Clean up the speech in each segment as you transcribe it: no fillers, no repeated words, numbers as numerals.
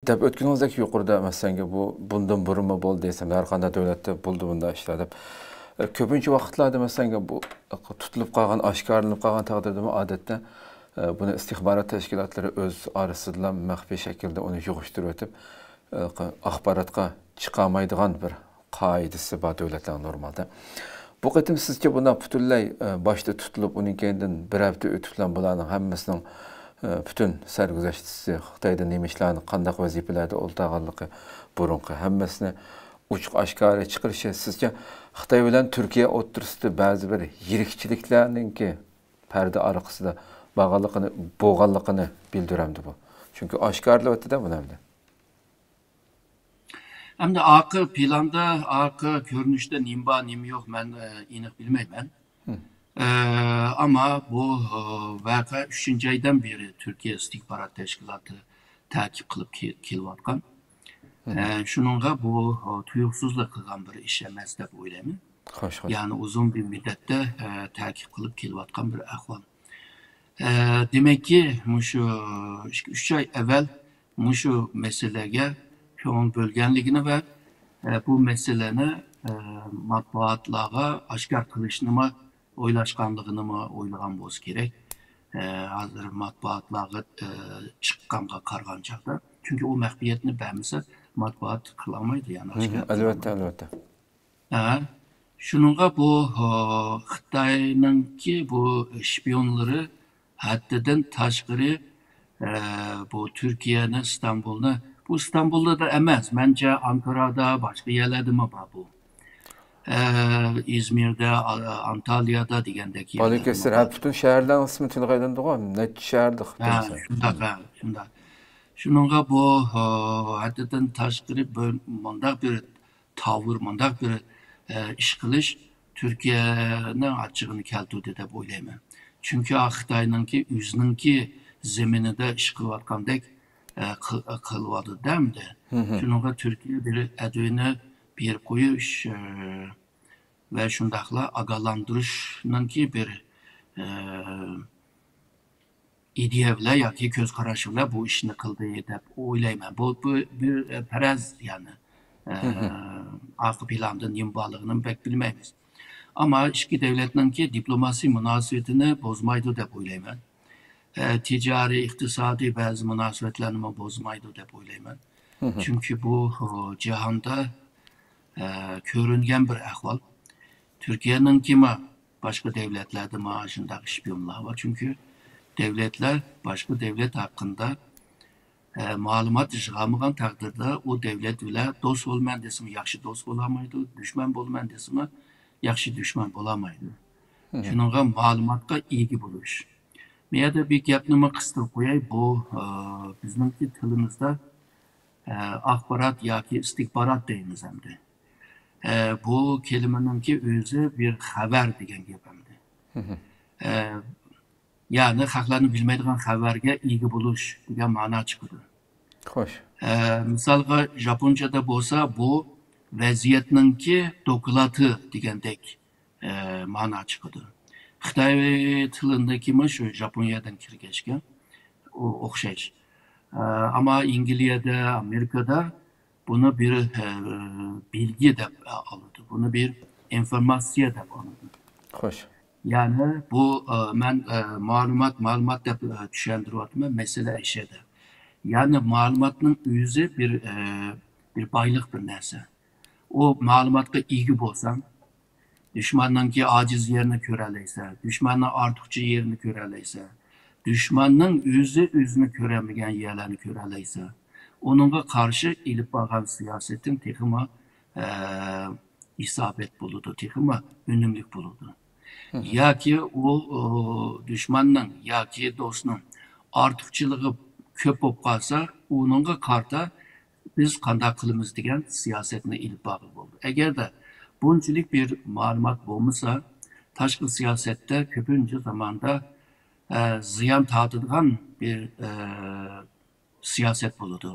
deb o'tganingizdek yuqorida masalan bu bundan burunmi bo'ldi desam, har qanday davlatda bo'ldi bunda ishlar deb. Ko'pincha vaqtlarda masalan bu tutilib qolgan, oshkorlanib qolgan taqdirda odatda buni istixborot tashkilotlari o'z orasida maxfiy shaklda uni yig'ishtirib o'tib, axborotga chiqamaydigan bir qoidasi bor davlatlar normalda. Bu qatim sizce buna butunlay başta tutilib, uning keyindan bir hafta o'tib bularning hammasining bütün sarguzashtisi Xitoyda nima ishlarni qanday vazifalarda o'ltaganligi burunqi hammasini uchuq oshkora chiqarishi sizce Xitoy bilan Turkiya o'rtasida ba'zi bir yirikchiliklarninki parda orqasida bo'lganligini bildiramdi bu. Chunki oshkorlayotdi-da buni ham. Hamda arka planda, arka görünüşte nimba nim yok ben iniq bilmeymen. Ama bu vaka 3. aydan beri Türkiye İstihbarat Teşkilatı takip kılıp keliyotgan. Şununla bu tuyuqsuzluk qilgan bir iş emas deb o'ylayman. Yani uzun bir müddetde takip kılıp keliyotgan bir ahval. Demek ki şu 3 ay evvel şu meselege ko'ngil bo'lganligini va bu meseleni matbuotlarga oshkor qilishni o'ylashganligini o'ylagan bo'lsa kerak. Hozir matbuotlarga chiqqanga qaragan chaqda. Chunki u maxfiyatni bilmasa matbuot qilolmaydi yani. Albatta. Shuningga bu Xitoyningki bu shpionlari haddidan tashqari bu Türkiye'ni, İstanbul'ni bu İstanbul'da da emas. Bence Ankara'da, başka yerlerde mi var bu? İzmir'de, Antalya'da degandeki. Balıkesir, hep bütün şehirlerin ismi tilgaydan doğan. Ne şehirdik? Şunda. Şununla bu haddidan tashqari mundaq bir tavır, mundaq bir iş qilish Türkiye'nin açığını keltirdi deb o'ylayman. Çünkü Xitoyninki o'zininki zeminida ish qilayotgandek kılvadı değil mi? Şununla Türkiye bir edwini bir koyuş ve şundakla agalandırışınki bir ideyevle ya ki göz karışıyla bu işini kıldığı deb o'ylayman. Bu bir perez yani. Arka planda nimbalığını pek bilmeyimiz. Ama iki devletninki diplomasi münasebetini bozmaydı deb o'ylayman. Ticari, iktisadi bazı münasebetlerini bozmaydı deb o'ylayman. Çünkü bu cihanda görüngen bir ahval. Türkiye'nin kime başka devletlerde maaşındaki şpiyonlar var. Çünkü devletler başka devlet hakkında malumat işgamıgan takdirde o devlet ile dost olmayan desimi yaxşı dost olamaydı, düşman olmayan desimi yaxşı düşman olamaydı. Şununla malumatka ilgi buluş. Meyada bir gapnimi qistirib qo'yay, bu bizningki tilimizda axborot yoki istihborot deymiz hamda. Bu kelimaninki o'zi bir xabar degan gap hamda. Yani xalqlarni bilmaydigan xabarga ega bo'lish degan ma'no chiqadi. Xo'sh. Misalga Japonchada bo'lsa bu vaziyatninki doklati degandek ma'no chiqadi. Xitoy tilindagi shu Japoniyadan kirgachga o'xshash. Ama İngilizce'de, Amerika'da bunu bir bilgi deb aldı. Bunu bir informasyon deb aldı. Xo'sh. Yani bu ben malumat deb tushuntiryapman mesele işede. Yani malumatning o'zi bir baylık bir narsa. O malumatga ega bo'lsang, düşmanninki aciz yerini ko'ralaysa, düşmanning ortiqcha yerini ko'ralaysa, düşmanning o'zini ko'ramagan yerlarni ko'ralaysa, onunga qarshi ilib borgan siyosating texima isabet bo'ladi, texima unumlik bo'ladi. Yoki o düşmanning yoki do'stning ortiqchiligi ko'p bo'lib qolsa, onunga qarta biz qanday qilamiz degan siyosatni ilib borib bo'ldi. Agarda bunchalik bir ma'lumot bo'lmasa, tashqi siyosatda ko'pincha zamonda ziyon tortadigan bir siyaset bo'ladi.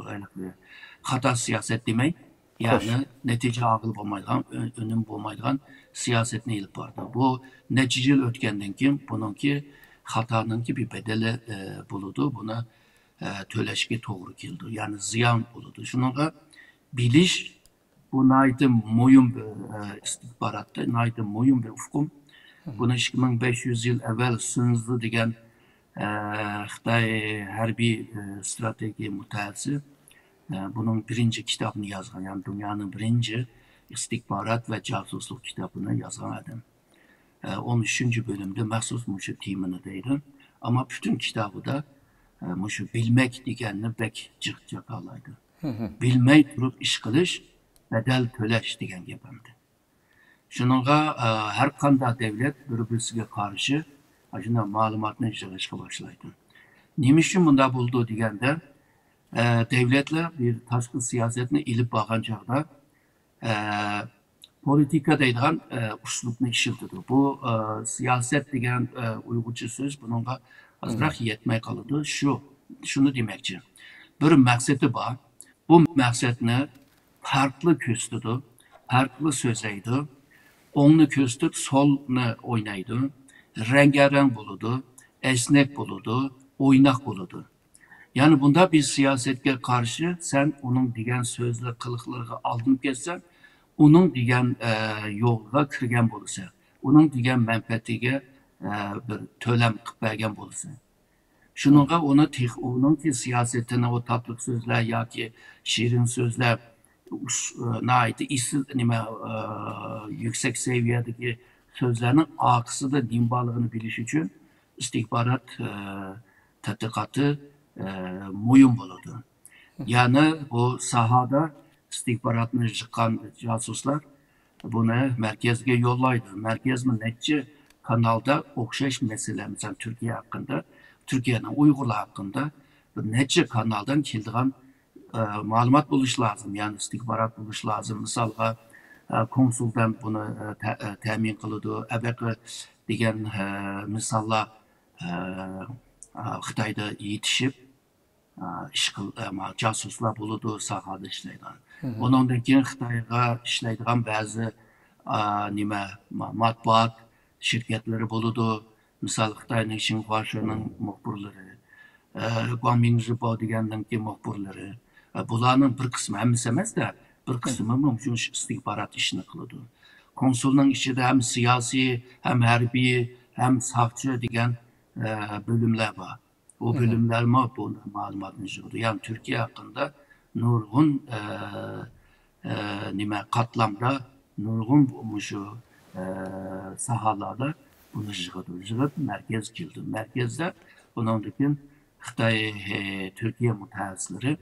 Xato siyaset demek, yani netice ağıl bo'lmaydigan, önüm bo'lmaydigan siyasetni ilib bordi. Bu necha yil o'tgandan keyin buningki xatoninki bir bedeli bo'ladi. Buni töleşke toğru keldi. Yani ziyan oldu. Şununla biliş bu naydı moyun istihbaratta naydı moyun ve ufkum. Bunu 2500 yıl evvel sınızlı degen Xitay harbiy strategiya mutaxassisi bunun birinci kitabını yazgan. Yani dünyanın birinci istihbarat ve casusluk kitabını yazgan adam. 13. bölümde məxsus muşu temini deydi. Ama bütün kitabı da muşu bilmek deganni bek jiq alaydı. Bilmey durup iş kılış, bedel töleş degan gapimdi. Şununla her kanda devlet bir-birisiga karşı şunday ma'lumotni yig'ishga boshlaydi. Nima uchun bunda bo'ldi deganda, devletler bir tashqi siyosatni ilib borgan chog'da politika deydigan uslubni ishlatadi. Bu siyaset degan uyg'urcha so'z bunga ozroq yetmay qoladi. Shuni demoqchi. Bir maqsadi bor. Bu maqsadni farklı ko'rsatadi, farklı so'zlaydi. O'ngni ko'rsatib, solni o'ynaydi. Rengarenk buludu, esnek buludu, oynak buludu. Yani bunda bir siyasete karşı sen onun diyen sözle kılıkları aldın ketsen, onun diyen yolga kirgen bulursa, onun diyen menfaatiga bir tölem kıpbergen bulursa. Şununla onun ki siyasetine o tatlı sözler ya ki şirin sözler yüksek seviyedeki sözlerinin akısı da din bağlılığını biliş için istihbarat tədqiqatı muyum buludu. Yani bu sahada istihbaratını çıkan casuslar bunu merkezge yollaydı. Merkez mi netçe kanalda okşaş mesele, mesela Türkiye hakkında, Türkiye'nin Uygurlar hakkında netçe kanaldan kildiğen malumat buluş lazım. Yani istihbarat buluş lazım. Mesela konsuldan bunu temin kılıdı. Ebeki degen misallar Xitayda yetişip casuslar buludu sahada işleyden. Ondan keyin Xitayga işleydigan bazı matbuat şirketleri buludu. Misal Xitayning Xinhuaşı'nın muhbirleri, Guangming Zhibo degandan keyin muhbirleri. Bularning bir kısmı, hemmisi emas da bir kısmı mümkün istihbarat işini kılıdı. Konsulun içinde hem siyasi, hem harbiy, hem sağcı degan bölümler var. O bölümler bu malumatını yığdı. Yani Türkiye hakkında nurgun katlamda, nurgun şu sahalarda bunu yığdı. Yığıp merkez kildi. Merkezde bunun Xitay Türkiye mutaxassisleri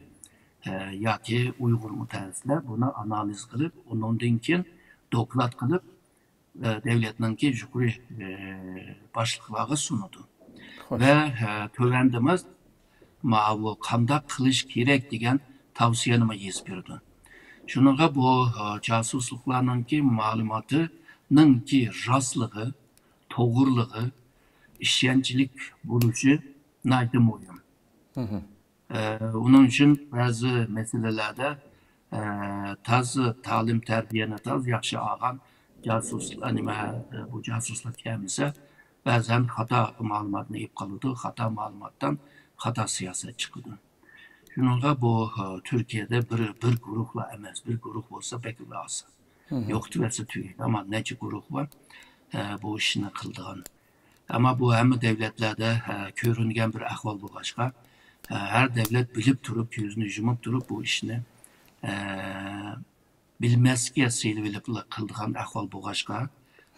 yoki Uyg'ur mutaxassislar buni analiz qilib, undan keyin doklad qilib davlatninki yuqori boshliqlarga sunadi. Ve tövendimiz bu qanday qilish kerak degan tavsiyani yezib berdi. Shunga bu casusliklarninki ma'lumotininki rostligi, to'g'riligi, ishonchlik bo'lishi nayda muhim. Onun için bazı meselelerde tazı talim terbiyene taz yaxşı ağan casuslar bu casuslar kendisi bazen hata malumatını yiyip kalıdı. Hata malumattan hata siyaset çıkıdı. Şununla bu Türkiye'de bir grupla emez. Bir grup olsa pek lazım. Yoktu verse Türkiye'de ama nece grup var bu işini kıldığın. Ama bu hem devletlerde körüngen bir ahval bu başka. Her devlet bilip durup, yüzünü yumup durup bu işini bilmezke seyli kıldığın ahval bu başka.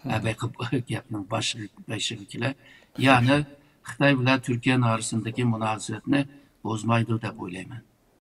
Belki yapının başlıkıyla. Yani Xitay ile Türkiye'nin arasındaki münasebetini bozmaydı da böyleyim.